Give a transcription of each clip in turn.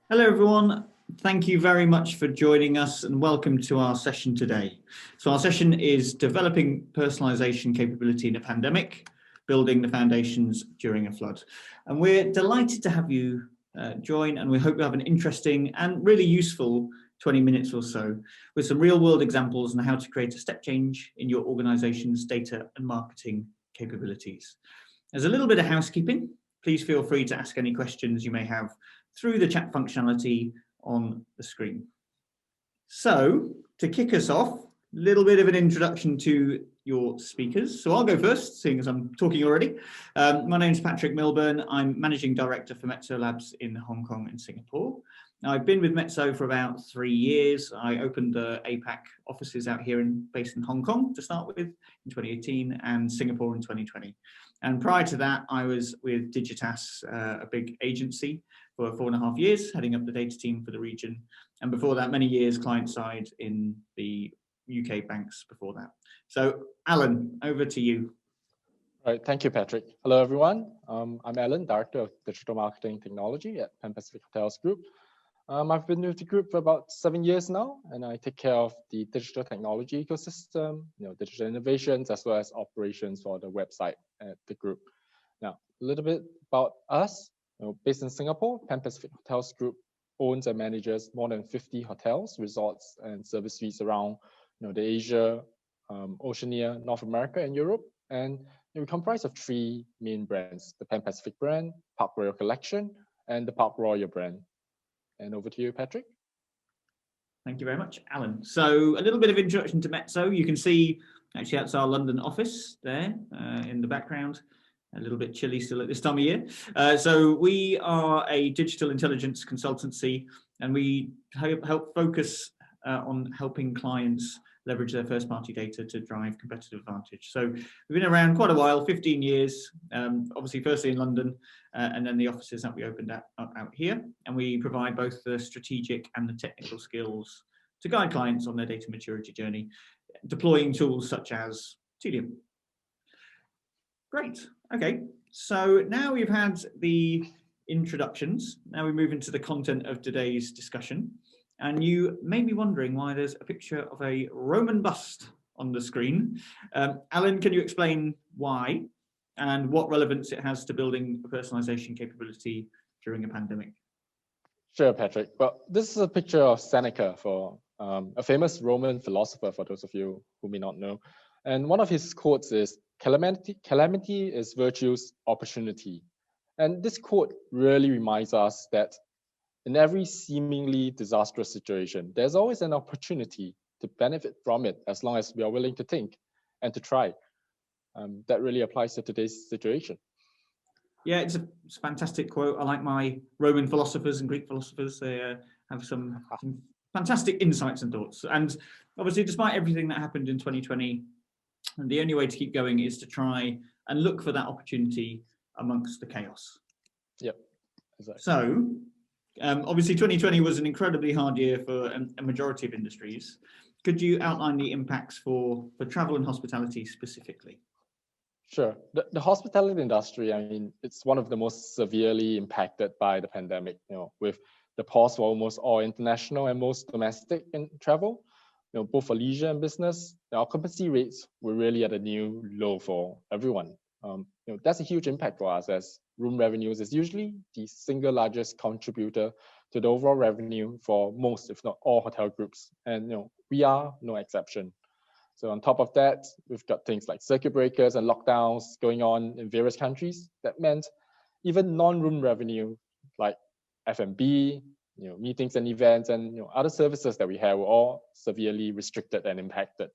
Hello, everyone. Thank you very much for joining us and welcome to our session today. So our session is developing personalisation capability in a pandemic, building the foundations during a flood. And we're delighted to have you join, and we hope you have an interesting and really useful 20 minutes or so with some real world examples on how to create a step change in your organisation's data and marketing capabilities. As a little bit of housekeeping, please feel free to ask any questions you may have through the chat functionality on the screen. So to kick us off, a little bit of an introduction to your speakers. So I'll go first, seeing as I'm talking already. My name is Patrick Milburn. I'm Managing Director for Metso Labs in Hong Kong and Singapore. Now, I've been with Metso for about 3 years. I opened the APAC offices out here based in Hong Kong to start with in 2018 and Singapore in 2020. And prior to that, I was with Digitas, a big agency, for 4.5 years, heading up the data team for the region. And before that, many years client side in the UK banks before that. So Alan, over to you. All right, thank you, Patrick. Hello, everyone. I'm Alan, Director of Digital Marketing Technology at Pan Pacific Hotels Group. I've been with the group for about 7 years now, and I take care of the digital technology ecosystem, digital innovations, as well as operations for the website at the group. Now, a little bit about us. Based in Singapore, Pan Pacific Hotels Group owns and manages more than 50 hotels, resorts, and service suites around the Asia, Oceania, North America, and Europe. And we comprise of 3 main brands: the Pan Pacific brand, Park Royal Collection, and the Park Royal brand. And over to you, Patrick. Thank you very much, Alan. So a little bit of introduction to Metso. You can see actually that's our London office there in the background. A little bit chilly still at this time of year. So we are a digital intelligence consultancy, and we help focus on helping clients leverage their first-party data to drive competitive advantage. So we've been around quite a while, 15 years, obviously firstly in London, and then the offices that we opened up out here. And we provide both the strategic and the technical skills to guide clients on their data maturity journey, deploying tools such as Tedium. Great. Okay, so now we've had the introductions. Now we move into the content of today's discussion. And you may be wondering why there's a picture of a Roman bust on the screen. Alan, can you explain why and what relevance it has to building a personalization capability during a pandemic? Sure, Patrick. Well, this is a picture of Seneca, for a famous Roman philosopher, for those of you who may not know. And one of his quotes is, calamity is virtue's opportunity. And this quote really reminds us that in every seemingly disastrous situation, there's always an opportunity to benefit from it as long as we are willing to think and to try. That really applies to today's situation. Yeah, it's a fantastic quote. I like my Roman philosophers and Greek philosophers. They have some fantastic insights and thoughts. And obviously, despite everything that happened in 2020, the only way to keep going is to try and look for that opportunity amongst the chaos. Yep, exactly. So, obviously 2020 was an incredibly hard year for a majority of industries. Could you outline the impacts for travel and hospitality specifically? Sure. The hospitality industry, I mean, it's one of the most severely impacted by the pandemic, with the pause for almost all international and most domestic travel. Both for leisure and business, the occupancy rates were really at a new low for everyone. That's a huge impact for us, as room revenues is usually the single largest contributor to the overall revenue for most, if not all, hotel groups. And we are no exception. So on top of that, we've got things like circuit breakers and lockdowns going on in various countries. That meant even non-room revenue like F&B, meetings and events, and other services that we have were all severely restricted and impacted.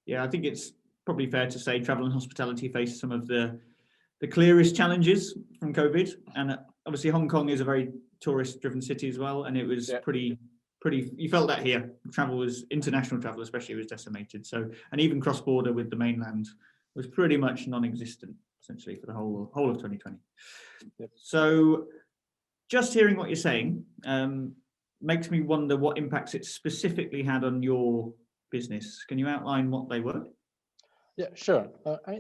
Yeah, I think it's probably fair to say travel and hospitality faced some of the clearest challenges from COVID. And obviously Hong Kong is a very tourist-driven city as well, and it was pretty, you felt that here. International travel especially was decimated. So, and even cross-border with the mainland was pretty much non-existent, essentially, for the whole of 2020. Yep. So, just hearing what you're saying makes me wonder what impacts it specifically had on your business. Can you outline what they were? Yeah, sure.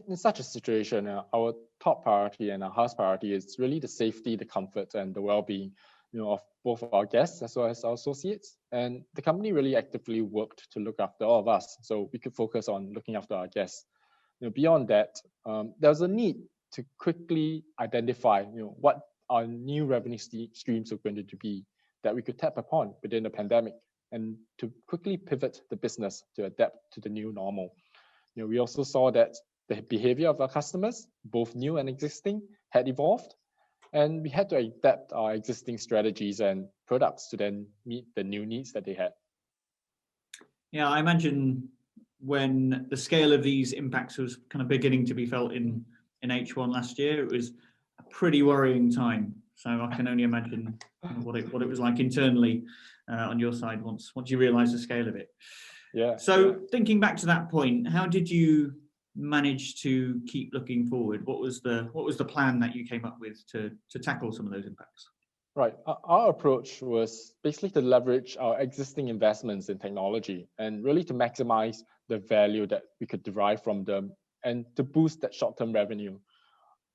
In such a situation, our top priority and our highest priority is really the safety, the comfort, and the well-being of both our guests as well as our associates. And the company really actively worked to look after all of us, so we could focus on looking after our guests. Beyond that, there was a need to quickly identify, what our new revenue streams were going to be that we could tap upon within the pandemic, and to quickly pivot the business to adapt to the new normal. We also saw that the behavior of our customers, both new and existing, had evolved, and we had to adapt our existing strategies and products to then meet the new needs that they had. Yeah, I imagine when the scale of these impacts was kind of beginning to be felt in H1 last year, it was a pretty worrying time. So I can only imagine what it was like internally on your side once you realised the scale of it. Yeah. So thinking back to that point, how did you manage to keep looking forward? What was the plan that you came up with to tackle some of those impacts? Right. Our approach was basically to leverage our existing investments in technology and really to maximize the value that we could derive from them and to boost that short-term revenue.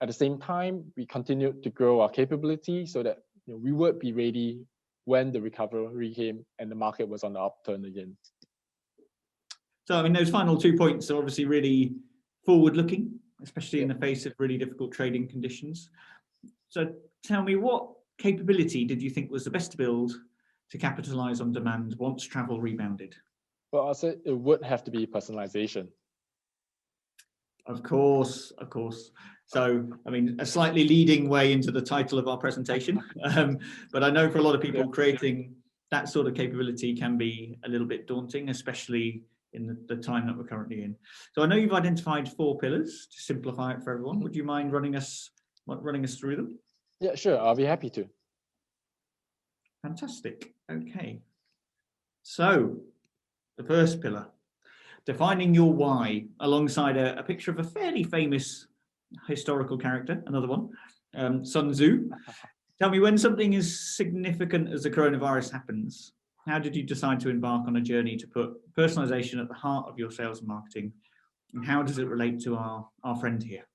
At the same time, we continued to grow our capability so that we would be ready when the recovery came and the market was on the upturn again. So, I mean, those final 2 points are obviously really forward-looking, especially in the face of really difficult trading conditions. So tell me, what capability did you think was the best to build to capitalize on demand once travel rebounded? Well, I'll say it would have to be personalization. Of course. So, I mean, a slightly leading way into the title of our presentation, but I know for a lot of people, creating that sort of capability can be a little bit daunting, especially in the time that we're currently in. So I know you've identified 4 pillars to simplify it for everyone. Would you mind running us through them? Yeah, sure. I'll be happy to. Fantastic. Okay. So the first pillar, defining your why, alongside a picture of a fairly famous historical character, another one, Sun Tzu. Tell me, when something as significant as the coronavirus happens, how did you decide to embark on a journey to put personalization at the heart of your sales and marketing? And how does it relate to our friend here?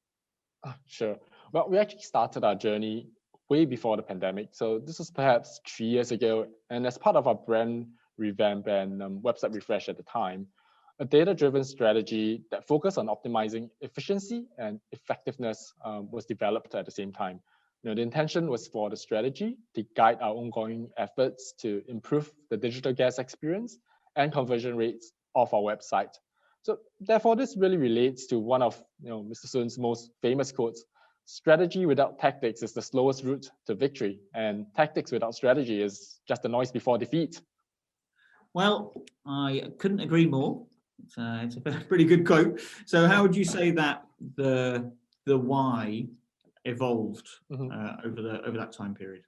Sure. Well, we actually started our journey way before the pandemic. So this was perhaps 3 years ago. And as part of our brand revamp and website refresh at the time, a data-driven strategy that focused on optimizing efficiency and effectiveness was developed at the same time. The intention was for the strategy to guide our ongoing efforts to improve the digital guest experience and conversion rates of our website. So therefore, this really relates to one of Mr. Sun's most famous quotes: "Strategy without tactics is the slowest route to victory, and tactics without strategy is just the noise before defeat." Well, I couldn't agree more. It's a pretty good quote. So how would you say that the why evolved over that time period?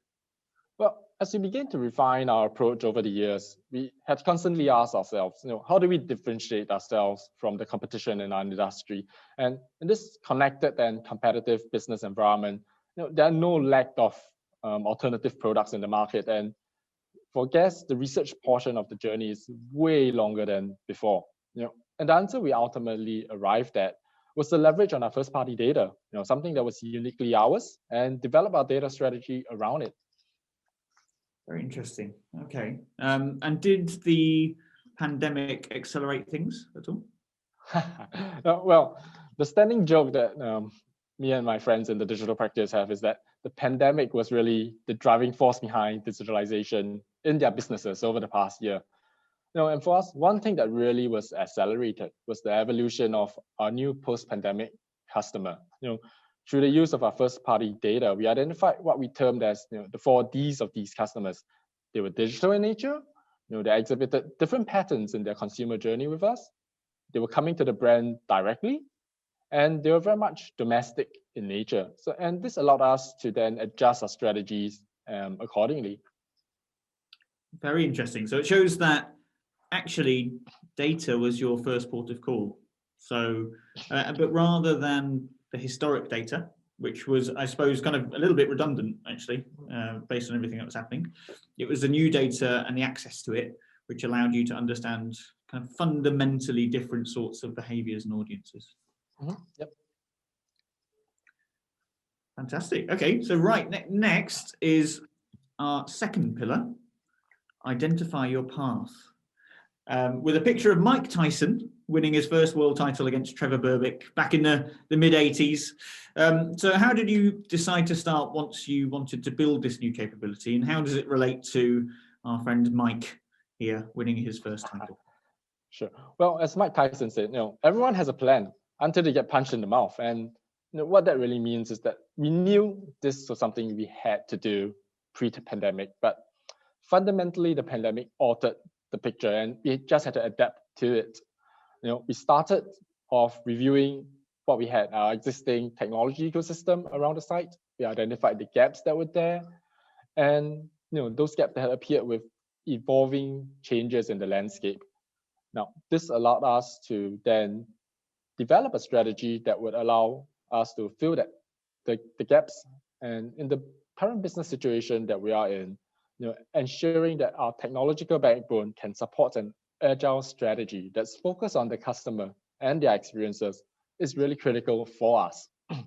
Well, as we begin to refine our approach over the years, we had constantly asked ourselves, how do we differentiate ourselves from the competition in our industry? And in this connected and competitive business environment, there are no lack of alternative products in the market. And for guests, the research portion of the journey is way longer than before. And the answer we ultimately arrived at was to leverage on our first-party data, something that was uniquely ours, and develop our data strategy around it. Very interesting. Okay. And did the pandemic accelerate things at all? Well, the standing joke that me and my friends in the digital practice have is that the pandemic was really the driving force behind digitalization in their businesses over the past year. And for us, one thing that really was accelerated was the evolution of our new post-pandemic customer. Through the use of our first-party data, we identified what we termed as the 4 Ds of these customers. They were digital in nature. They exhibited different patterns in their consumer journey with us. They were coming to the brand directly, and they were very much domestic in nature. And this allowed us to then adjust our strategies accordingly. Very interesting. So it shows that actually data was your first port of call. So, but rather than the historic data, which was, I suppose, kind of a little bit redundant, actually, based on everything that was happening, it was the new data and the access to it, which allowed you to understand kind of fundamentally different sorts of behaviors and audiences. Yep. Fantastic. Okay, so next is our second pillar, identify your path, with a picture of Mike Tyson winning his first world title against Trevor Berbick back in the mid-80s. So how did you decide to start once you wanted to build this new capability, and how does it relate to our friend Mike here winning his first title? Sure. Well, as Mike Tyson said, everyone has a plan until they get punched in the mouth. And what that really means is that we knew this was something we had to do pre-pandemic, but fundamentally the pandemic altered the picture and we just had to adapt to it. We started off reviewing what we had, our existing technology ecosystem around the site. We identified the gaps that were there, and those gaps that had appeared with evolving changes in the landscape. Now, this allowed us to then develop a strategy that would allow us to fill the gaps. And in the current business situation that we are in, ensuring that our technological backbone can support an agile strategy that's focused on the customer and their experiences is really critical for us. At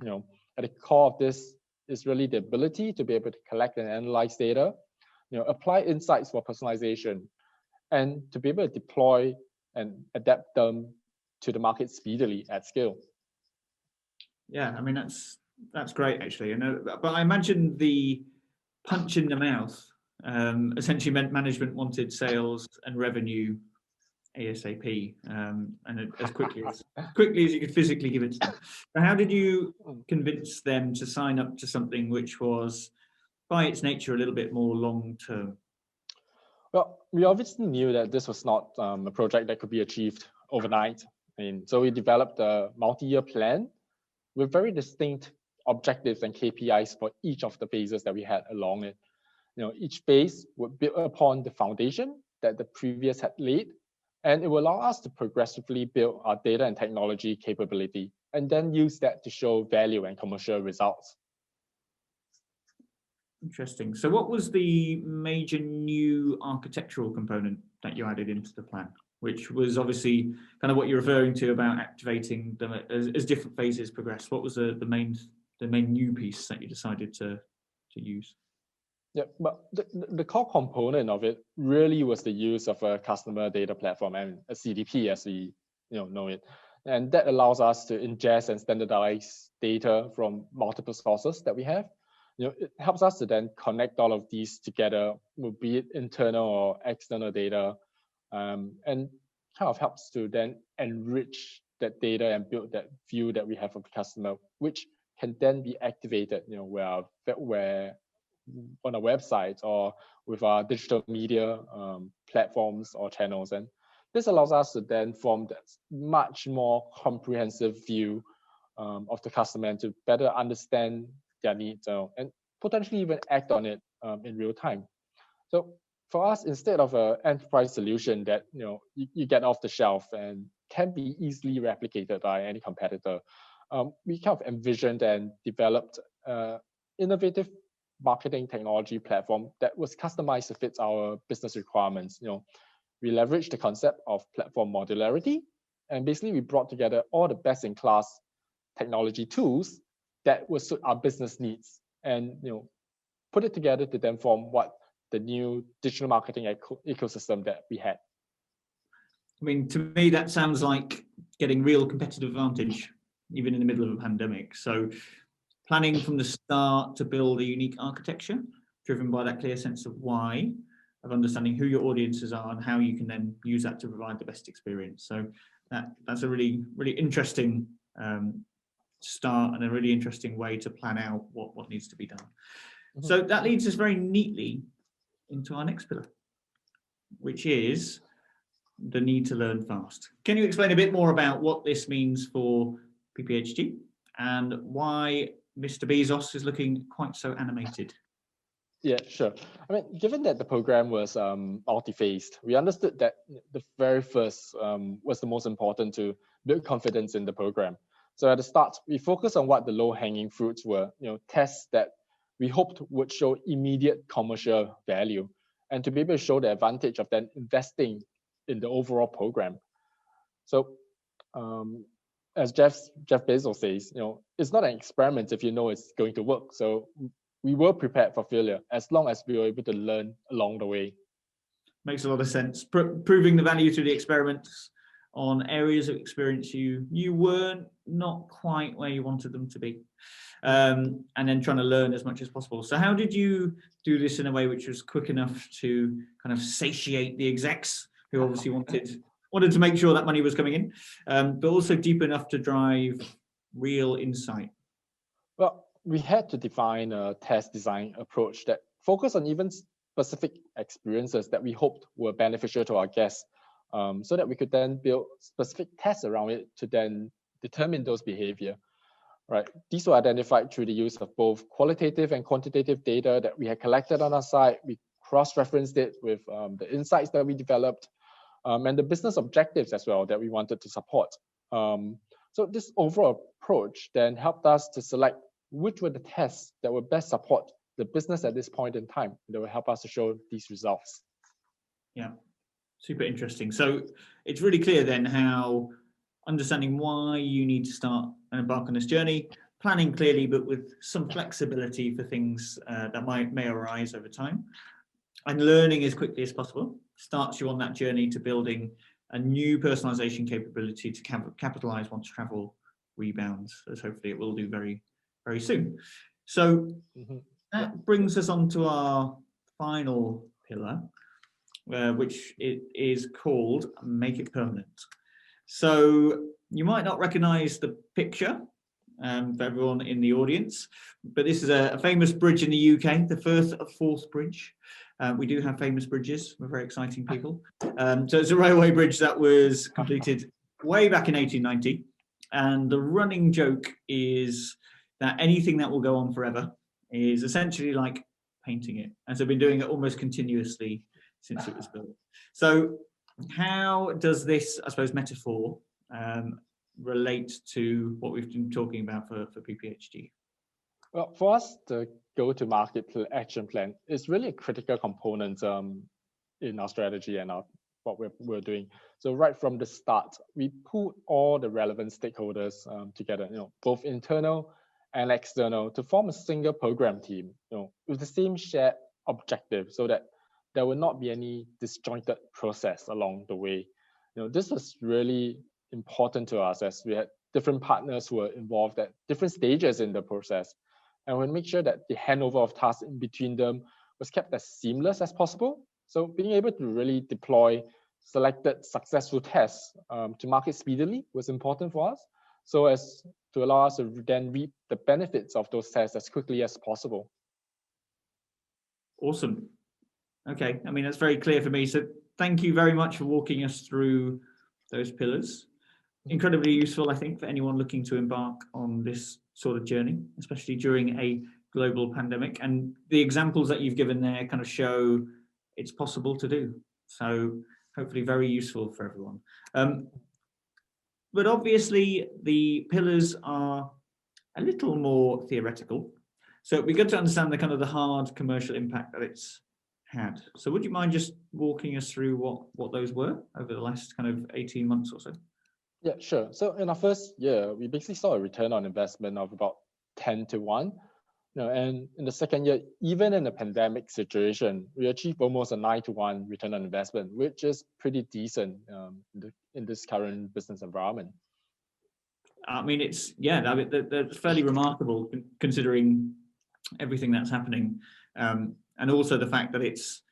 the core of this is really the ability to be able to collect and analyze data, apply insights for personalization, and to be able to deploy and adapt them to the market speedily at scale. Yeah, I mean, that's great actually. But I imagine the punch in the mouth essentially meant management wanted sales and revenue ASAP, and as quickly as you could physically give it to them. But how did you convince them to sign up to something which was, by its nature, a little bit more long term? Well, we obviously knew that this was not a project that could be achieved overnight. So we developed a multi-year plan with very distinct objectives and KPIs for each of the phases that we had along it. Each phase would build upon the foundation that the previous had laid, and it will allow us to progressively build our data and technology capability, and then use that to show value and commercial results. Interesting. So what was the major new architectural component that you added into the plan, which was obviously kind of what you're referring to about activating them as different phases progress? What was the main new piece that you decided to use? Yeah, but the core component of it really was the use of a customer data platform and a CDP as we know it. And that allows us to ingest and standardize data from multiple sources that we have. It helps us to then connect all of these together, be it internal or external data, and kind of helps to then enrich that data and build that view that we have of the customer, which can then be activated, where on our website or with our digital media platforms or channels. And this allows us to then form that much more comprehensive view of the customer and to better understand their needs and potentially even act on it in real time. So for us, instead of an enterprise solution that you get off the shelf and can be easily replicated by any competitor, we kind of envisioned and developed innovative marketing technology platform that was customized to fit our business requirements. We leveraged the concept of platform modularity, and basically we brought together all the best-in-class technology tools that would suit our business needs, and put it together to then form what the new digital marketing ecosystem that we had. I mean, to me, that sounds like getting real competitive advantage, even in the middle of a pandemic. So planning from the start to build a unique architecture driven by that clear sense of why, of understanding who your audiences are and how you can then use that to provide the best experience. So that's a really, really interesting start and a really interesting way to plan out what needs to be done. Mm-hmm. So that leads us very neatly into our next pillar, which is the need to learn fast. Can you explain a bit more about what this means for PPHG and why Mr. Bezos is looking quite so animated? Yeah, sure. I mean, given that the program was multi-phased, we understood that the very first was the most important to build confidence in the program. So at the start, we focused on what the low-hanging fruits were, tests that we hoped would show immediate commercial value, and to be able to show the advantage of then investing in the overall program. So as Jeff Bezos says, it's not an experiment if you know it's going to work. So we were prepared for failure as long as we were able to learn along the way. Makes a lot of sense. Proving the value through the experiments on areas of experience you weren't not quite where you wanted them to be, and then trying to learn as much as possible. So how did you do this in a way which was quick enough to kind of satiate the execs who obviously wanted to make sure that money was coming in, but also deep enough to drive real insight? Well, we had to define a test design approach that focused on even specific experiences that we hoped were beneficial to our guests, so that we could then build specific tests around it to then determine those behavior. Right. These were identified through the use of both qualitative and quantitative data that we had collected on our site. We cross-referenced it with the insights that we developed, and the business objectives as well that we wanted to support. So this overall approach then helped us to select which were the tests that would best support the business at this point in time that will help us to show these results. Yeah, super interesting. So it's really clear then how understanding why you need to start and embark on this journey, planning clearly, but with some flexibility for things that may arise over time, and learning as quickly as possible starts you on that journey to building a new personalization capability to capitalize once travel rebounds, as hopefully it will do very, very soon. So that brings us on to our final pillar, which it is called Make It Permanent. So you might not recognize the picture for everyone in the audience, but this is a famous bridge in the UK, the Firth of Forth Bridge. We do have famous bridges. We're very exciting people. So it's a railway bridge that was completed way back in 1890. And the running joke is that anything that will go on forever is essentially like painting it. And so I've been doing it almost continuously since it was built. So how does this, I suppose, metaphor relate to what we've been talking about for PPHD? Well, for us, the go-to-market action plan is really a critical component in our strategy and what we're doing. So right from the start, we put all the relevant stakeholders together, both internal and external, to form a single program team, with the same shared objective, so that there will not be any disjointed process along the way. This was really important to us as we had different partners who were involved at different stages in the process. And we'll make sure that the handover of tasks in between them was kept as seamless as possible. So being able to really deploy selected successful tests to market speedily was important for us, so as to allow us to then reap the benefits of those tests as quickly as possible. Awesome. Okay, I mean, that's very clear for me. So thank you very much for walking us through those pillars. Incredibly useful, I think, for anyone looking to embark on this sort of journey, especially during a global pandemic. And the examples that you've given there kind of show it's possible to do. So hopefully very useful for everyone. But obviously the pillars are a little more theoretical. So it'd be good to understand the kind of the hard commercial impact that it's had. So would you mind just walking us through what those were over the last kind of 18 months or so? Yeah, sure. So in our first year, we basically saw a return on investment of about 10 to 1. And in the second year, even in a pandemic situation, we achieved almost a 9 to 1 return on investment, which is pretty decent in this current business environment. I mean, that's fairly remarkable considering everything that's happening, and also the fact that it's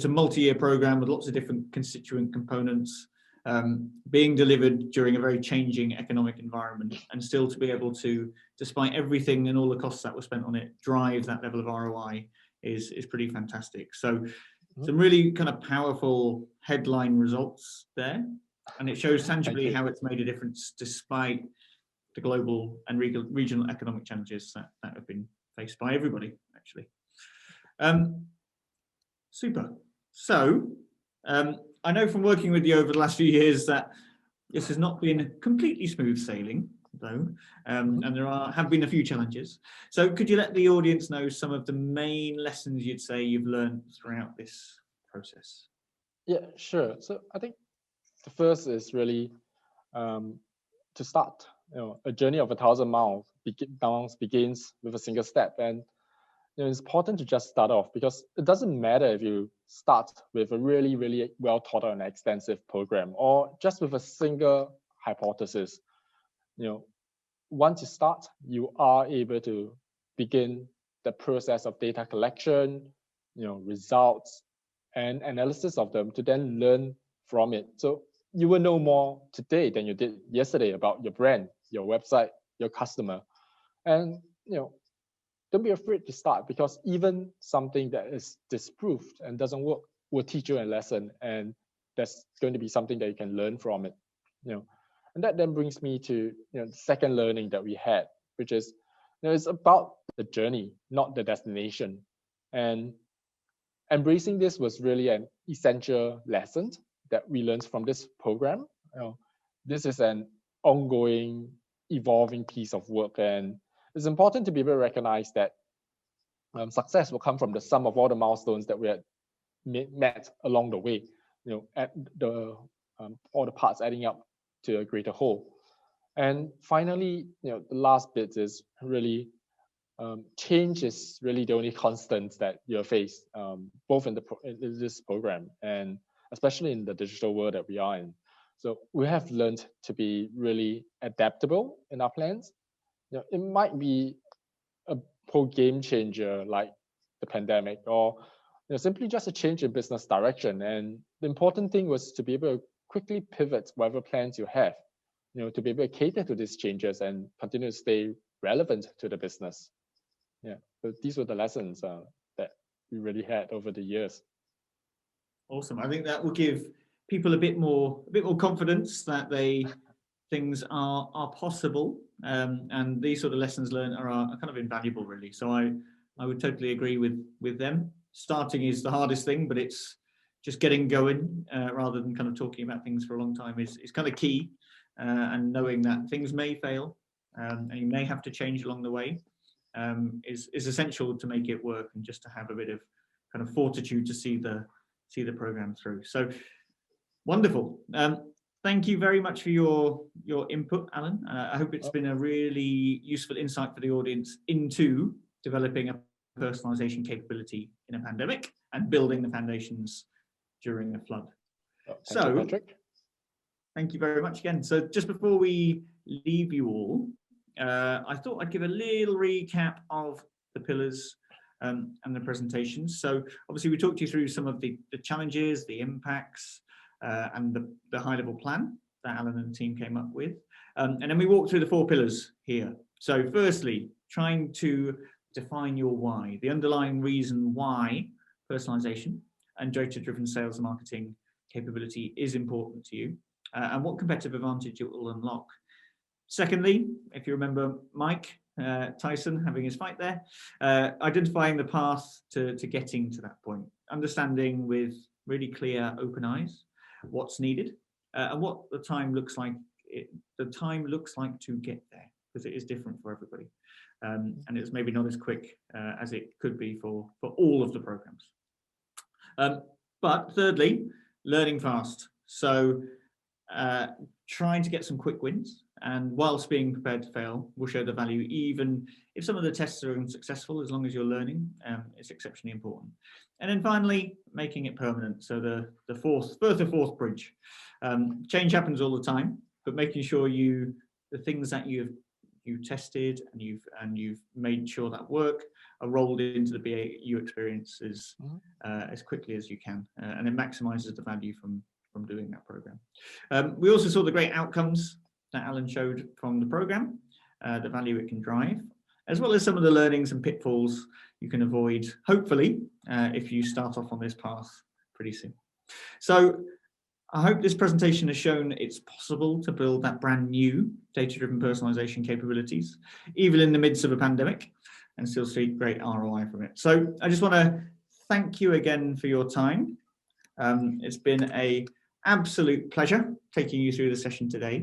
a multi-year program with lots of different constituent components being delivered during a very changing economic environment, and still to be able to, despite everything and all the costs that were spent on it, drive that level of ROI is pretty fantastic. So some really kind of powerful headline results there, and it shows tangibly how it's made a difference despite the global and regional economic challenges that have been faced by everybody, actually. Super. So I know from working with you over the last few years that this has not been completely smooth sailing, though, and there have been a few challenges. So could you let the audience know some of the main lessons you'd say you've learned throughout this process? Yeah, sure. So I think the first is really to start. A journey of 1,000 miles begins with a single step, and it's important to just start off, because it doesn't matter if you start with a really, really well thought out and extensive program, or just with a single hypothesis. Once you start, you are able to begin the process of data collection, results and analysis of them, to then learn from it. So you will know more today than you did yesterday about your brand, your website, your customer. And don't be afraid to start, because even something that is disproved and doesn't work will teach you a lesson, and that's going to be something that you can learn from it. And that then brings me to the second learning that we had, which is it's about the journey, not the destination. And embracing this was really an essential lesson that we learned from this program. This is an ongoing, evolving piece of work, and it's important to be able to recognize that success will come from the sum of all the milestones that we had met along the way. At the all the parts adding up to a greater whole. And finally, the last bit is really change is really the only constant that you'll face, both in this program and especially in the digital world that we are in. So we have learned to be really adaptable in our plans. It might be a whole game changer like the pandemic, or simply just a change in business direction. And the important thing was to be able to quickly pivot whatever plans you have, to be able to cater to these changes and continue to stay relevant to the business. So these were the lessons that we really had over the years. Awesome. I think that will give people a bit more confidence that things are possible, and these sort of lessons learned are kind of invaluable, really. So I would totally agree with them. Starting is the hardest thing, but it's just getting going rather than kind of talking about things for a long time is kind of key, and knowing that things may fail and you may have to change along the way is essential to make it work, and just to have a bit of kind of fortitude to see the program through. So wonderful. Thank you very much for your input, Alan. I hope it's been a really useful insight for the audience into developing a personalization capability in a pandemic and building the foundations during a flood. Thank you, Patrick. Thank you very much again. So just before we leave you all, I thought I'd give a little recap of the pillars and the presentations. So obviously we talked you through some of the challenges, the impacts, and the high-level plan that Alan and the team came up with. And then we walked through the 4 pillars here. So firstly, trying to define your why, the underlying reason why personalization and data-driven sales and marketing capability is important to you, and what competitive advantage it will unlock. Secondly, if you remember Mike Tyson having his fight there, identifying the path to getting to that point, understanding with really clear, open eyes what's needed and what the time looks like. The time looks like to get there, because it is different for everybody, and it's maybe not as quick as it could be for all of the programs. But thirdly, learning fast. So trying to get some quick wins, and whilst being prepared to fail will show the value, even if some of the tests are unsuccessful. As long as you're learning, it's exceptionally important. And then finally, making it permanent. So the fourth bridge. Change happens all the time, but making sure the things that you've tested and you've made sure that work are rolled into the BAU experiences as quickly as you can, and it maximizes the value from doing that program. We also saw the great outcomes that Alan showed from the program, the value it can drive, as well as some of the learnings and pitfalls you can avoid, hopefully, if you start off on this path pretty soon. So I hope this presentation has shown it's possible to build that brand new data-driven personalization capabilities, even in the midst of a pandemic, and still see great ROI from it. So I just want to thank you again for your time. It's been an absolute pleasure taking you through the session today.